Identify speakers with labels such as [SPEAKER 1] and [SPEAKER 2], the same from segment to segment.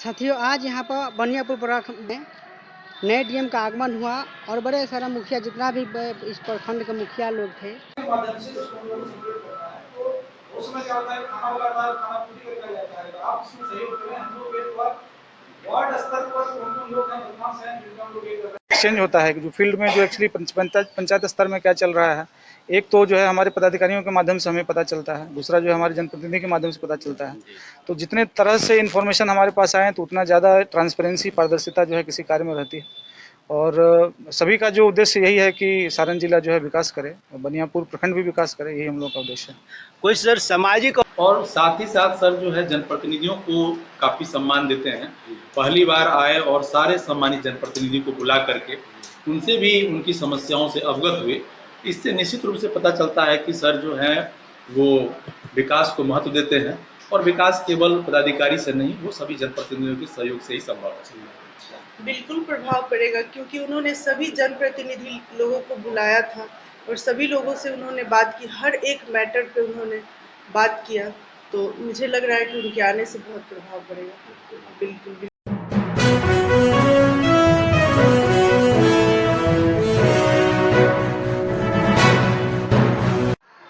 [SPEAKER 1] साथियों, आज यहाँ पर बनियापुर प्रखंड में नए डीएम का आगमन हुआ और बड़े सारा मुखिया जितना भी इस प्रखंड के मुखिया लोग थे।
[SPEAKER 2] माध्यम से उसको हम लोग सेलिब्रेट करना है। तो उसमें क्या होता है, खाना लगातार खाना पूरी करके जाता है। तो आप इसमें सहयोग करें। हम लोग एक बार वार्ड स्तर पर कौन लोग हैं, बदमाश हैं, जिनका हम लोग एक एक्सचेंज होता है कि जो फील्ड में जो एक्चुअली पंचायत स्तर में क्या चल रहा है, एक तो जो है हमारे पदाधिकारियों के माध्यम से हमें पता चलता है, दूसरा जो है हमारे जनप्रतिनिधि के माध्यम से पता चलता है। तो जितने तरह से इन्फॉर्मेशन हमारे पास आए तो उतना ज़्यादा ट्रांसपेरेंसी, पारदर्शिता जो है किसी कार्य में रहती है। और सभी का जो उद्देश्य यही है कि सारण जिला जो है विकास करे, बनियापुर प्रखंड भी विकास करे, यही हम लोग का उद्देश्य है।
[SPEAKER 3] कोई सर सामाजिक
[SPEAKER 4] और साथ ही साथ सर जो है जनप्रतिनिधियों को काफ़ी सम्मान देते हैं। पहली बार आए और सारे सम्मानित जनप्रतिनिधियों को बुला करके उनसे भी उनकी समस्याओं से अवगत हुए। इससे निश्चित रूप से पता चलता है कि सर जो है वो विकास को महत्व देते हैं और विकास केवल पदाधिकारी से नहीं, वो सभी जनप्रतिनिधियों के सहयोग से ही संभव है।
[SPEAKER 5] बिल्कुल प्रभाव पड़ेगा, क्योंकि उन्होंने सभी जनप्रतिनिधि लोगों को बुलाया था और सभी लोगों से उन्होंने बात की, हर एक मैटर पे उन्होंने बात किया। तो मुझे लग रहा है कि उनके आने से बहुत प्रभाव पड़ेगा। बिल्कुल।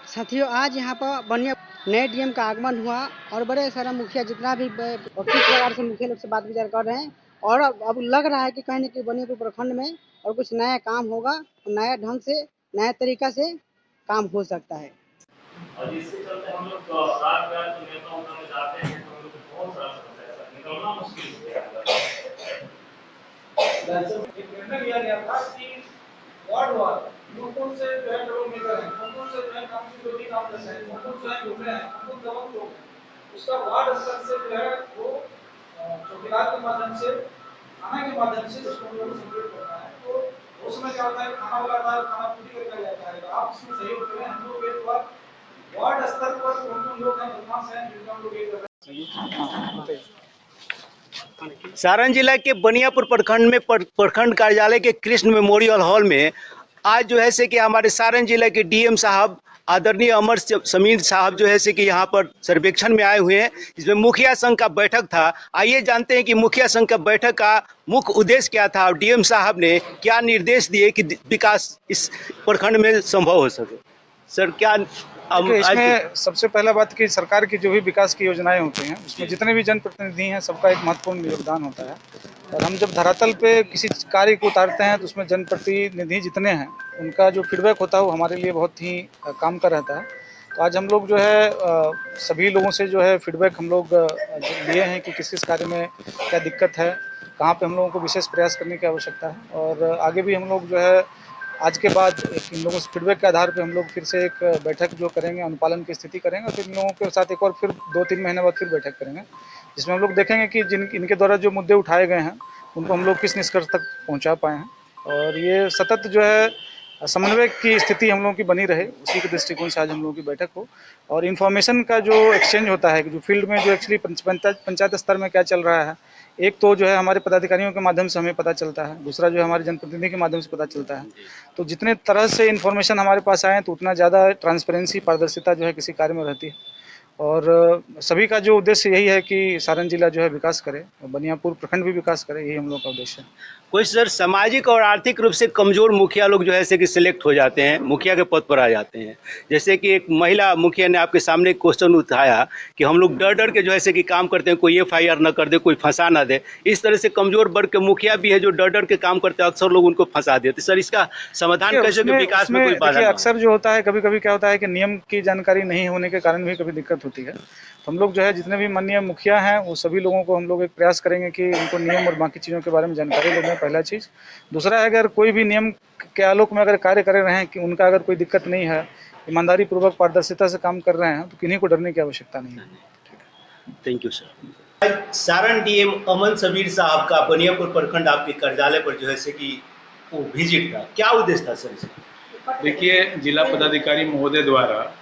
[SPEAKER 1] साथियों, आज यहाँ पर बनिया नए डीएम का आगमन हुआ और बड़े सारा मुखिया जितना भी किस प्रकार से मुखिया लोग से बात विचार कर रहे हैं और अब लग रहा है कि कहीं न कहीं बनियापुर प्रखंड में और कुछ नया काम होगा, नया ढंग से, नया तरीका से काम हो सकता है।
[SPEAKER 6] और इससे चलते हम लोग रात रात नेताओं में जाते हैं तो हम लोग को बहुत सारा समस्या है, निकलना मुश्किल हो गया है।
[SPEAKER 2] एक निर्णय लिया गया था कि वार्ड वार कौन से जो है लोग मेकर हैं, कौन से जो है काउंसिल जो भी काम कर रहे हैं, कौन जो है घूम रहे हैं, कौन दबाव लोग हैं, उसका वार्ड स्तर से जो है वो चौकीदार के माध्यम से, थाना के माध्यम से उसको हम लोग सेलिब्रेट करना है। तो उसमें क्या होता है, खाना लगातार खाना पूरी करके जाता है। तो आप इसमें सहयोग करें। हम लोग एक बार वार्ड स्तर पर कौन लोग हैं, बदमाश हैं, जिनका हम लोग एक
[SPEAKER 3] सारण जिला के बनियापुर प्रखंड में प्रखंड कार्यालय के कृष्ण मेमोरियल हॉल में आज जो है से कि हमारे सारण जिला के डीएम साहब आदरणीय अमर समीर साहब जो है से कि यहाँ पर सर्वेक्षण में आए हुए हैं, जिसमें मुखिया संघ का बैठक था। आइए जानते हैं कि मुखिया संघ का बैठक का मुख्य उद्देश्य क्या था और डीएम साहब ने क्या निर्देश दिए कि विकास इस प्रखंड में संभव हो सके। सर क्या
[SPEAKER 4] इसमें सबसे पहला बात कि सरकार की जो भी विकास की योजनाएं होती हैं उसमें जितने भी जनप्रतिनिधि हैं सबका एक महत्वपूर्ण योगदान होता है। और हम जब धरातल पे किसी कार्य को उतारते हैं तो उसमें जनप्रतिनिधि जितने हैं उनका जो फीडबैक होता है वो हमारे लिए बहुत ही काम का रहता है। तो आज हम लोग जो है सभी लोगों से जो है फीडबैक हम लोग लिए हैं कि किस किस कार्य में क्या दिक्कत है, कहाँ पे हम लोगों को विशेष प्रयास करने की आवश्यकता है। और आगे भी हम लोग जो है आज के बाद इन लोगों से फीडबैक के आधार पे हम लोग फिर से एक बैठक जो करेंगे, अनुपालन की स्थिति करेंगे, फिर इन लोगों के साथ एक और फिर 2-3 महीने बाद फिर बैठक करेंगे, जिसमें हम लोग देखेंगे कि इनके द्वारा जो मुद्दे उठाए गए हैं उनको हम लोग किस निष्कर्ष तक पहुंचा पाए हैं। और ये सतत जो है समन्वय की स्थिति हम लोगों की बनी रहे, उसी के दृष्टिकोण से आज हम लोगों की बैठक हो। और इन्फॉर्मेशन का जो एक्सचेंज होता है कि जो फील्ड में जो एक्चुअली पंचायत स्तर में क्या चल रहा है, एक तो जो है हमारे पदाधिकारियों के माध्यम से हमें पता चलता है, दूसरा जो है हमारे जनप्रतिनिधि के माध्यम से पता चलता है। तो जितने तरह से इन्फॉर्मेशन हमारे पास आए तो उतना ज़्यादा ट्रांसपेरेंसी, पारदर्शिता जो है किसी कार्य में रहती है। और सभी का जो उद्देश्य यही है कि सारण जिला जो है विकास करे, बनियापुर प्रखंड भी विकास करे, यही हम लोग का उद्देश्य है।
[SPEAKER 3] कोई सर सामाजिक और आर्थिक रूप से कमजोर मुखिया लोग जो है से कि सिलेक्ट हो जाते हैं, मुखिया के पद पर आ जाते हैं। जैसे कि एक महिला मुखिया ने आपके सामने क्वेश्चन उठाया कि हम लोग डर डर के जो है से कि काम करते हैं, कोई FIR न कर दे, कोई फंसा ना दे। इस तरह से कमजोर वर्ग के मुखिया भी है जो डर डर के काम करते हैं, अक्सर लोग उनको फंसा देते। सर इसका समाधान कैसे कि विकास में कोई बाधा?
[SPEAKER 4] अक्सर जो होता है, कभी कभी क्या होता है कि नियम की जानकारी नहीं होने के कारण भी कभी दिक्कत होती है। तो हम लोग जो है जितने भी माननीय मुखिया हैं वो सभी लोगों को हम लोग एक प्रयास करेंगे कि उनको नियम और बाकी चीज़ों के बारे में जानकारी देना, पहला चीज़। दूसरा है अगर कोई भी नियम के आलोक में अगर कार्य कर रहे हैं कि उनका अगर कोई दिक्कत नहीं है, ईमानदारी पूर्वक पारदर्शिता से काम कर रहे हैं, तो किन्हीं को डरने की आवश्यकता नहीं है।
[SPEAKER 3] Thank you sir. Saran DM Aman Sameer साहब का बनियापुर प्रखंड आपके कार्यालय पर जो है से कि वो विजिट था, क्या उद्देश्य था सर इसका?
[SPEAKER 4] देखिए, जिला पदाधिकारी महोदय द्वारा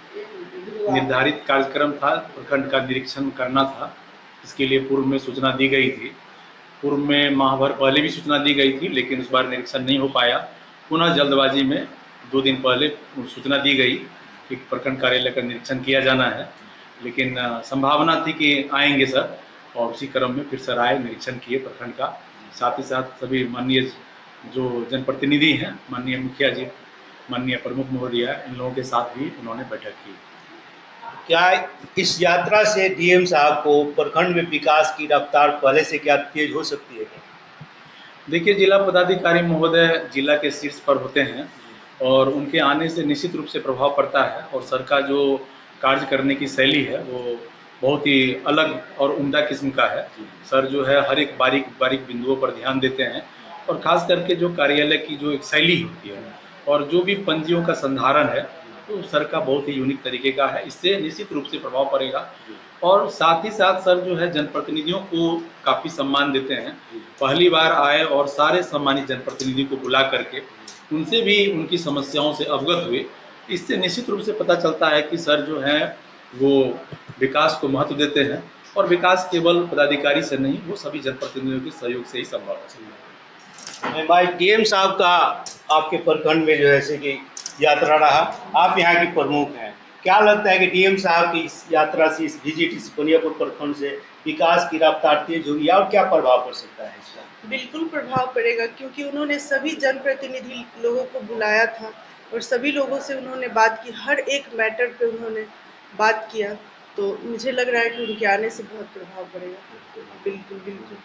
[SPEAKER 4] निर्धारित कार्यक्रम था, प्रखंड का निरीक्षण करना था। इसके लिए पूर्व में सूचना दी गई थी, पूर्व में माह भर पहले भी सूचना दी गई थी, लेकिन उस बार निरीक्षण नहीं हो पाया। पुनः जल्दबाजी में 2 दिन पहले सूचना दी गई कि प्रखंड कार्यालय का निरीक्षण किया जाना है, लेकिन संभावना थी कि आएंगे सर,
[SPEAKER 7] और उसी क्रम में फिर सर आए, निरीक्षण किए प्रखंड का। साथ ही साथ सभी माननीय जो जनप्रतिनिधि हैं, माननीय मुखिया जी, माननीय प्रमुख महोदया, इन लोगों के साथ भी उन्होंने बैठक की।
[SPEAKER 3] क्या इस यात्रा से डीएम साहब को प्रखंड में विकास की रफ्तार पहले से क्या तेज हो सकती है?
[SPEAKER 7] देखिए, जिला पदाधिकारी महोदय जिला के शीर्ष पर होते हैं और उनके आने से निश्चित रूप से प्रभाव पड़ता है और सर का जो कार्य करने की शैली है वो बहुत ही अलग और उम्दा किस्म का है। सर जो है हर एक बारीक बारीक बिंदुओं पर ध्यान देते हैं और खास करके जो कार्यालय की जो एक शैली होती है और जो भी पंजियों का संधारण है तो सर का बहुत ही यूनिक तरीके का है। इससे निश्चित रूप से प्रभाव पड़ेगा और साथ ही साथ सर जो है जनप्रतिनिधियों को काफ़ी सम्मान देते हैं। पहली बार आए और सारे सम्मानित जनप्रतिनिधियों को बुला करके उनसे भी उनकी समस्याओं से अवगत हुए। इससे निश्चित रूप से पता चलता है कि सर जो है वो विकास को महत्व देते हैं और विकास केवल पदाधिकारी से नहीं, वो सभी जनप्रतिनिधियों के सहयोग से ही संभव है।
[SPEAKER 3] भाई डीएम साहब का आपके प्रखंड में जो है से कि यात्रा रहा, आप यहाँ की प्रमुख हैं, क्या लगता है कि डीएम साहब की इस यात्रा से, इस विजिट, इस बनियापुर प्रखंड से विकास की रफ्तार तेज होगी और क्या प्रभाव पड़ सकता है इसका?
[SPEAKER 5] बिल्कुल प्रभाव पड़ेगा, क्योंकि उन्होंने सभी जनप्रतिनिधि लोगों को बुलाया था और सभी लोगों से उन्होंने बात की, हर एक मैटर पे उन्होंने बात किया। तो मुझे लग रहा है कि उनके आने से बहुत प्रभाव पड़ेगा। बिल्कुल बिल्कुल।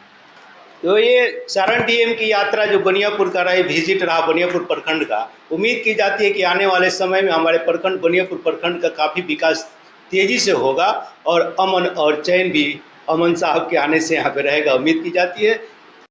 [SPEAKER 3] तो ये सारण डीएम की यात्रा जो बनियापुर का रहा, विजिट रहा बनियापुर प्रखंड का, उम्मीद की जाती है कि आने वाले समय में हमारे प्रखंड बनियापुर प्रखंड का काफ़ी विकास तेजी से होगा और अमन और चैन भी अमन साहब के आने से यहाँ पे रहेगा, उम्मीद की जाती है।